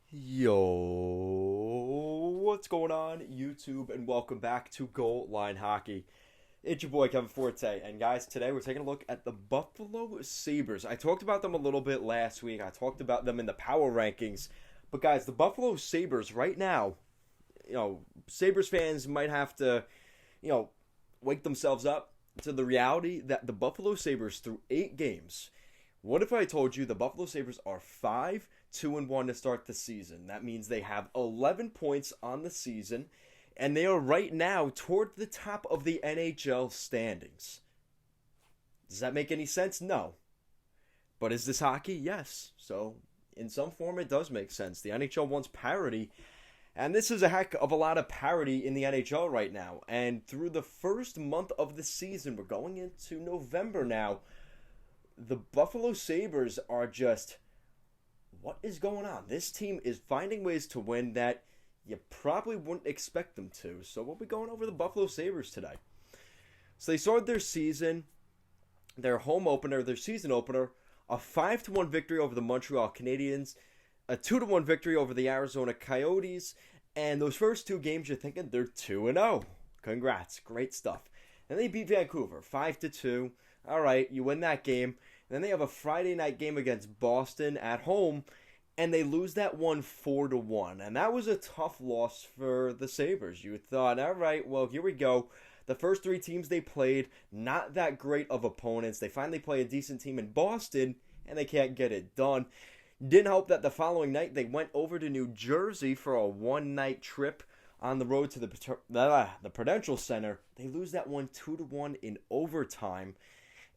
Yo, what's going on, YouTube, and welcome back to Goal Line Hockey. It's your boy Kevin Forte, and guys, today we're taking a look at the Buffalo Sabres. I talked about them a little bit last week. I talked about them in the power rankings, but guys, the Buffalo Sabres right now, Sabres fans might have to, wake themselves up to the reality that the Buffalo Sabres through 8 games. What if I told you the Buffalo Sabres are 5-2-1 to start the season? That means they have 11 points on the season, and they are right now toward the top of the NHL standings. Does that make any sense? No. But is this hockey? Yes. So, in some form, it does make sense. The NHL wants parity, and this is a heck of a lot of parity in the NHL right now. And through the first month of the season, we're going into November now, the Buffalo Sabres are just, what is going on? This team is finding ways to win that you probably wouldn't expect them to. So we'll be going over the Buffalo Sabres today. So they started their season, their season opener, a 5-1 victory over the Montreal Canadiens, a 2-1 victory over the Arizona Coyotes, and those first 2 games you're thinking they're 2-0. Congrats, great stuff. And they beat Vancouver 5-2. All right, you win that game. Then they have a Friday night game against Boston at home, and they lose that one 4-1. And that was a tough loss for the Sabres. You thought, all right, well, here we go. The first 3 teams they played, not that great of opponents. They finally play a decent team in Boston, and they can't get it done. Didn't help that the following night they went over to New Jersey for a one-night trip on the road to the Prudential Center. They lose that one 2-1 in overtime.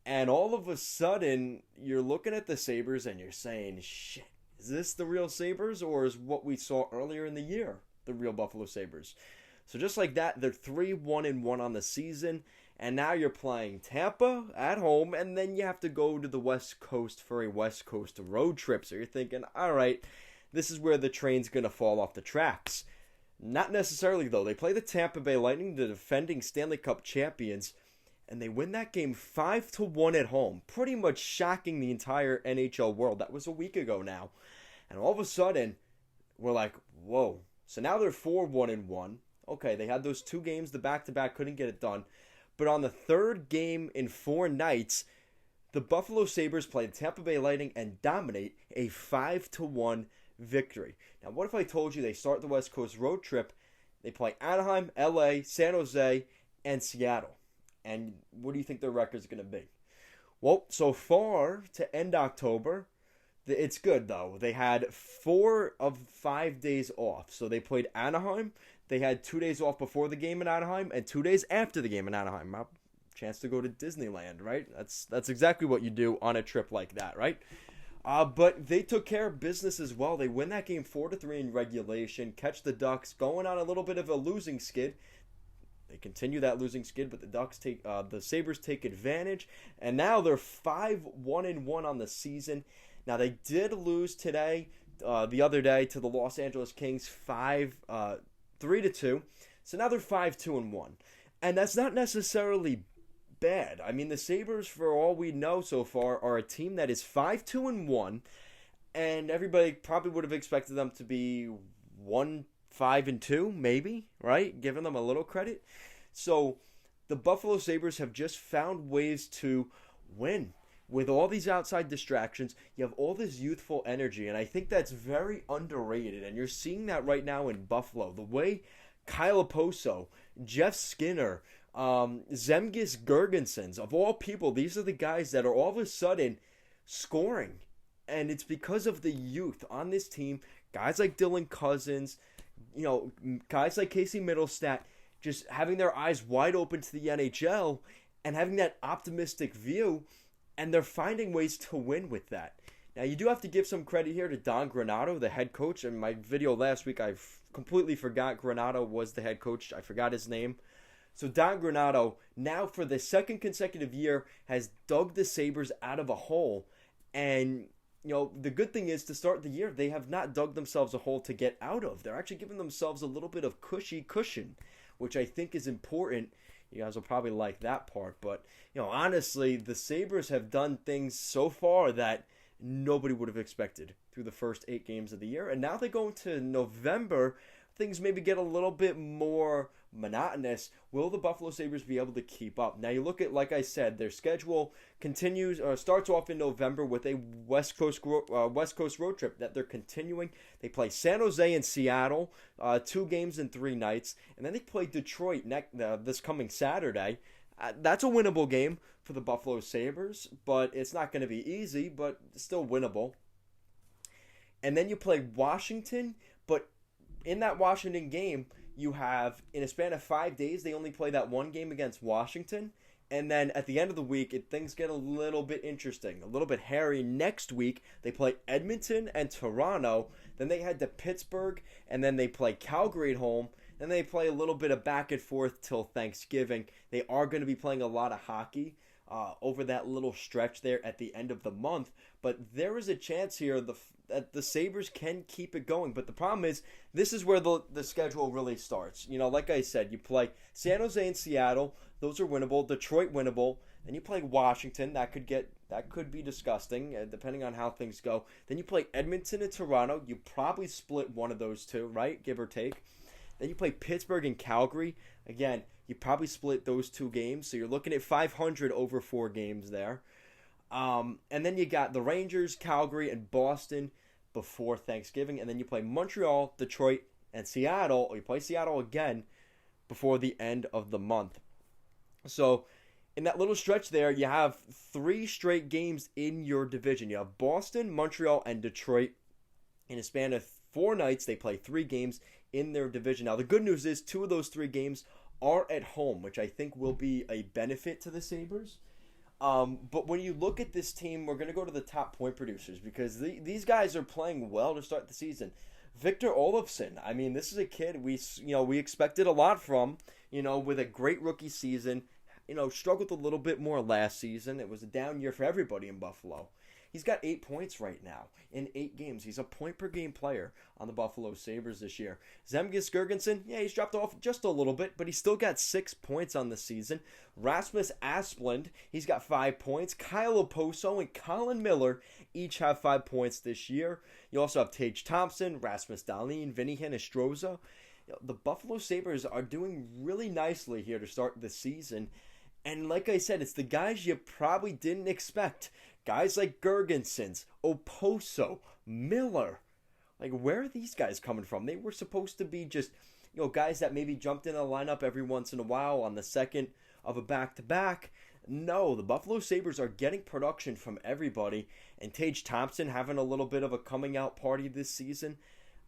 And all of a sudden, you're looking at the Sabres and you're saying, shit, is this the real Sabres, or is what we saw earlier in the year the real Buffalo Sabres? So just like that, they're 3-1-1 on the season, and now you're playing Tampa at home, and then you have to go to the West Coast for a West Coast road trip. So you're thinking, all right, this is where the train's going to fall off the tracks. Not necessarily, though. They play the Tampa Bay Lightning, the defending Stanley Cup champions, and they win that game 5-1 at home, pretty much shocking the entire NHL world. That was a week ago now. And all of a sudden, we're like, whoa. So now they're 4-1-1. Okay, they had those 2 games, the back-to-back, couldn't get it done. But on the third game in 4 nights, the Buffalo Sabres play the Tampa Bay Lightning and dominate a 5-1 victory. Now, what if I told you they start the West Coast road trip, they play Anaheim, LA, San Jose, and Seattle? And what do you think their record's going to be? Well, so far to end October, it's good though. They had 4 of 5 days off. So they played Anaheim. They had 2 days off before the game in Anaheim and 2 days after the game in Anaheim. A chance to go to Disneyland, right? That's exactly what you do on a trip like that, right? But they took care of business as well. They win that game 4-3 in regulation, catch the Ducks, going on a little bit of a losing skid. They continue that losing skid, but the Sabres take advantage, and now they're 5-1-1 on the season. Now they did lose today, the other day, to the Los Angeles Kings 3-2. So now they're 5-2-1, and that's not necessarily bad. I mean, the Sabres, for all we know so far, are a team that is 5-2-1, and everybody probably would have expected them to be 1-5-2, maybe, right? Giving them a little credit. So the Buffalo Sabres have just found ways to win. With all these outside distractions, you have all this youthful energy, and I think that's very underrated. And you're seeing that right now in Buffalo. The way Kyle Oposo, Jeff Skinner, Zemgus Girgensons, of all people, these are the guys that are all of a sudden scoring. And it's because of the youth on this team. Guys like Dylan Cousins, guys like Casey Middlestat, just having their eyes wide open to the NHL and having that optimistic view, and they're finding ways to win with that. Now, you do have to give some credit here to Don Granato, the head coach. In my video last week, I completely forgot Granato was the head coach. I forgot his name. So Don Granato, now for the second consecutive year, has dug the Sabres out of a hole. And the good thing is, to start the year, they have not dug themselves a hole to get out of. They're actually giving themselves a little bit of cushion, which I think is important. You guys will probably like that part. But, honestly, the Sabres have done things so far that nobody would have expected through the first 8 games of the year. And now they go into November, things maybe get a little bit more monotonous. Will the Buffalo Sabres be able to keep up? Now you look at, like I said, their schedule continues or starts off in November with a West Coast road trip that they're continuing. They play San Jose and Seattle, 2 games in 3 nights, and then they play Detroit this coming Saturday. That's a winnable game for the Buffalo Sabres, but it's not going to be easy, but still winnable. And then you play Washington, but in that Washington game, you have, in a span of 5 days, they only play that one game against Washington. And then at the end of the week, things get a little bit interesting, a little bit hairy. Next week, they play Edmonton and Toronto. Then they head to Pittsburgh, and then they play Calgary at home. Then they play a little bit of back and forth till Thanksgiving. They are going to be playing a lot of hockey over that little stretch there at the end of the month. But there is a chance here that the Sabres can keep it going. But the problem is, this is where the schedule really starts. You know, like I said, you play San Jose and Seattle. Those are winnable. Detroit, winnable. Then you play Washington. That could be disgusting, depending on how things go. Then you play Edmonton and Toronto. You probably split one of those two, right? Give or take. Then you play Pittsburgh and Calgary. Again, you probably split those 2 games. So you're looking at 500 over 4 games there. And then you got the Rangers, Calgary, and Boston before Thanksgiving. And then you play Montreal, Detroit, and Seattle. Or you play Seattle again before the end of the month. So in that little stretch there, you have 3 straight games in your division. You have Boston, Montreal, and Detroit. In a span of 4 nights, they play 3 games in their division. Now, the good news is 2 of those 3 games are at home, which I think will be a benefit to the Sabres. But when you look at this team, we're going to go to the top point producers because these guys are playing well to start the season. Victor Olofsson, I mean, this is a kid we expected a lot from, with a great rookie season. Struggled a little bit more last season. It was a down year for everybody in Buffalo. He's got 8 points right now in 8 games. He's a point-per-game player on the Buffalo Sabres this year. Zemgus Girgensson, he's dropped off just a little bit, but he's still got 6 points on the season. Rasmus Asplund, he's got 5 points. Kyle Oposo and Colin Miller each have 5 points this year. You also have Tage Thompson, Rasmus Dahlin, Vinny Hinostroza. The Buffalo Sabres are doing really nicely here to start the season. And like I said, it's the guys you probably didn't expect. Guys like Girgensons, Oposo, Miller. Like, where are these guys coming from? They were supposed to be just, guys that maybe jumped in a lineup every once in a while on the second of a back-to-back. No, the Buffalo Sabres are getting production from everybody. And Tage Thompson having a little bit of a coming-out party this season.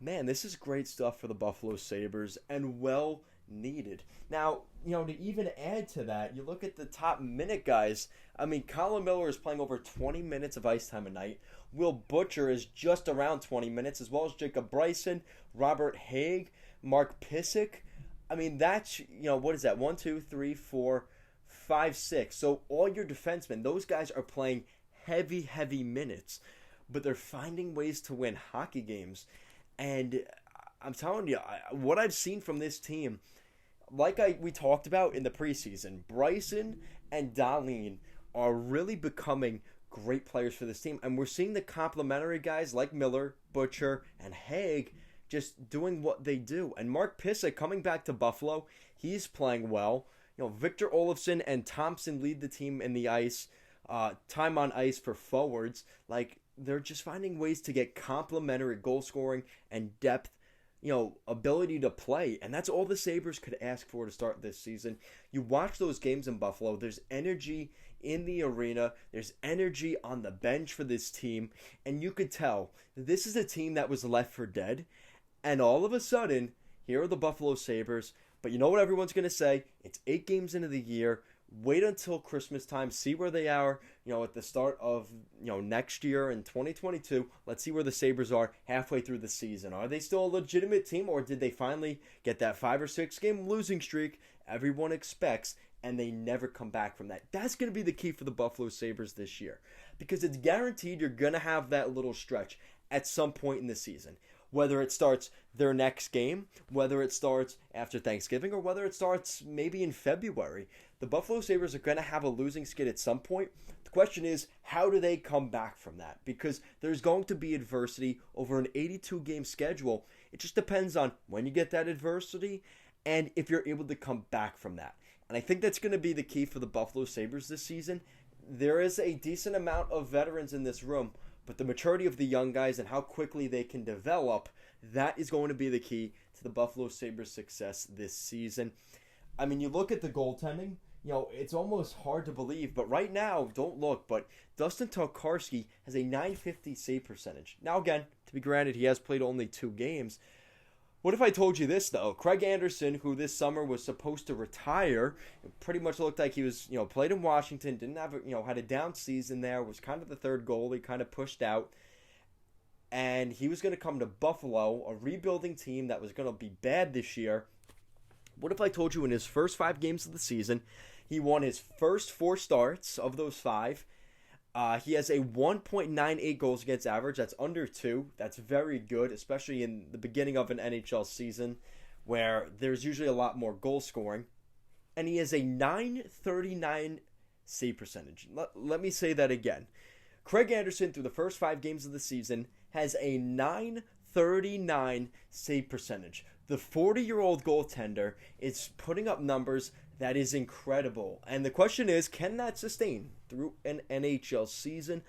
Man, this is great stuff for the Buffalo Sabres and well needed. Now, to even add to that, you look at the top minute guys. I mean, Colin Miller is playing over 20 minutes of ice time a night. Will Butcher is just around 20 minutes, as well as Jacob Bryson, Robert Haig, Mark Pysyk. I mean, that's, what is that? 1, 2, 3, 4, 5, 6. So all your defensemen, those guys are playing heavy minutes, but they're finding ways to win hockey games. And I'm telling you, what I've seen from this team, like we talked about in the preseason, Bryson and Dahlin are really becoming great players for this team. And we're seeing the complementary guys like Miller, Butcher, and Haig just doing what they do. And Mark Pysyk coming back to Buffalo, he's playing well. Victor Olofsson and Thompson lead the team in the ice, time on ice for forwards. Like, they're just finding ways to get complementary goal scoring and depth, ability to play. And that's all the Sabres could ask for to start this season. You watch those games in Buffalo, there's energy in the arena, there's energy on the bench for this team, and you could tell this is a team that was left for dead. And all of a sudden, here are the Buffalo Sabres. But you know what everyone's going to say? It's 8 games into the year. Wait until Christmas time. See where they are, at the start of, next year in 2022. Let's see where the Sabres are halfway through the season. Are they still a legitimate team, or did they finally get that 5 or 6 game losing streak everyone expects, and they never come back from that? That's going to be the key for the Buffalo Sabres this year, because it's guaranteed you're going to have that little stretch at some point in the season. Whether it starts their next game, whether it starts after Thanksgiving, or whether it starts maybe in February. the Buffalo Sabres are going to have a losing skid at some point. The question is, how do they come back from that? Because there's going to be adversity over an 82-game schedule. It just depends on when you get that adversity and if you're able to come back from that. And I think that's going to be the key for the Buffalo Sabres this season. There is a decent amount of veterans in this room, but the maturity of the young guys and how quickly they can develop, that is going to be the key to the Buffalo Sabres' success this season. I mean, you look at the goaltending, it's almost hard to believe, but right now, don't look, but Dustin Tokarski has a .950 save percentage. Now, again, to be granted, he has played only 2 games. What if I told you this, though? Craig Anderson, who this summer was supposed to retire, it pretty much looked like he was, played in Washington, didn't have, had a down season there, was kind of the third goalie, kind of pushed out, and he was going to come to Buffalo, a rebuilding team that was going to be bad this year. What if I told you in his first 5 games of the season, he won his first 4 starts of those 5. He has a 1.98 goals against average. That's under 2. That's very good, especially in the beginning of an NHL season where there's usually a lot more goal scoring. And he has a .939 save percentage. Let me say that again. Craig Anderson, through the first 5 games of the season, has a .939 save percentage. The 40-year-old goaltender is putting up numbers that is incredible. And the question is, can that sustain through an NHL season?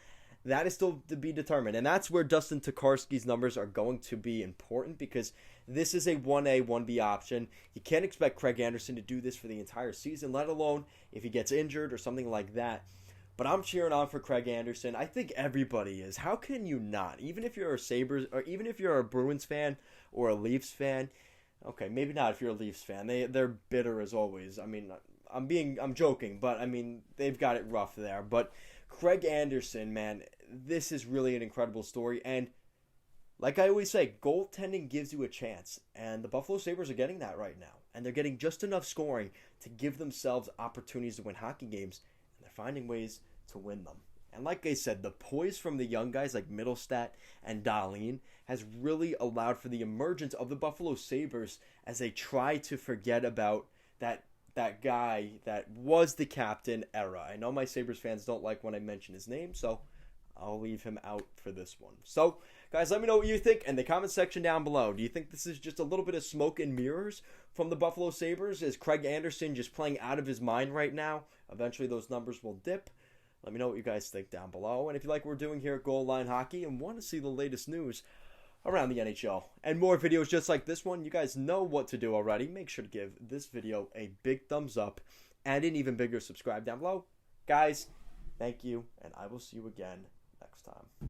That is still to be determined. And that's where Dustin Tokarski's numbers are going to be important, because this is a 1A, 1B option. You can't expect Craig Anderson to do this for the entire season, let alone if he gets injured or something like that. But I'm cheering on for Craig Anderson. I think everybody is. How can you not? Even if you're a Sabres, or even if you're a Bruins fan or a Leafs fan. Okay, maybe not if you're a Leafs fan. They're bitter as always. I mean, I'm joking, but I mean, they've got it rough there. But Craig Anderson, man, this is really an incredible story. And like I always say, goaltending gives you a chance. And the Buffalo Sabres are getting that right now. And they're getting just enough scoring to give themselves opportunities to win hockey games. And they're finding ways to win them. And like I said, the poise from the young guys like Mittelstadt and Dahlin has really allowed for the emergence of the Buffalo Sabres as they try to forget about that guy that was the captain era. I know my Sabres fans don't like when I mention his name, so I'll leave him out for this one. So, guys, let me know what you think in the comment section down below. Do you think this is just a little bit of smoke and mirrors from the Buffalo Sabres? Is Craig Anderson just playing out of his mind right now? Eventually those numbers will dip. Let me know what you guys think down below. And if you like what we're doing here at Goal Line Hockey and want to see the latest news around the NHL and more videos just like this one, you guys know what to do already. Make sure to give this video a big thumbs up and an even bigger subscribe down below. Guys, thank you, and I will see you again next time.